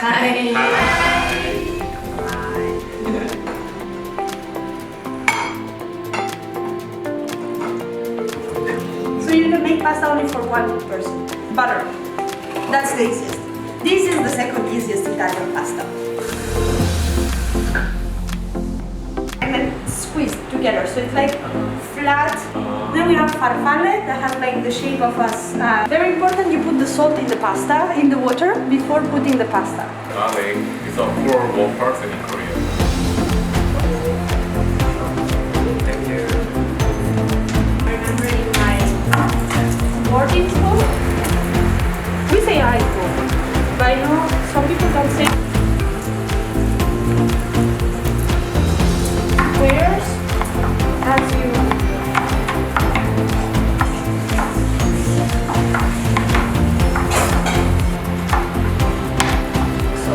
Hi. So you can make pasta only for one person. Butter. That's the easiest. This is the second easiest Italian pasta. And then squeezed together, so it's like flat. Then we have farfalle that has like the shape of us. Very important, you put the salt in the pasta, in the water, before putting the pasta. Garlic is a for one person in Korea. Thank you. Remembering my boarding school, we say high school, but I know some people don't say squares as you so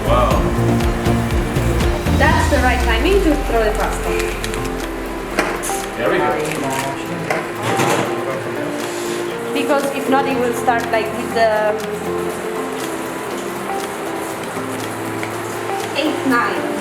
Wow. that's the right timing to throw the pasta. Very good. Because if not, it will start like with the 8, 9.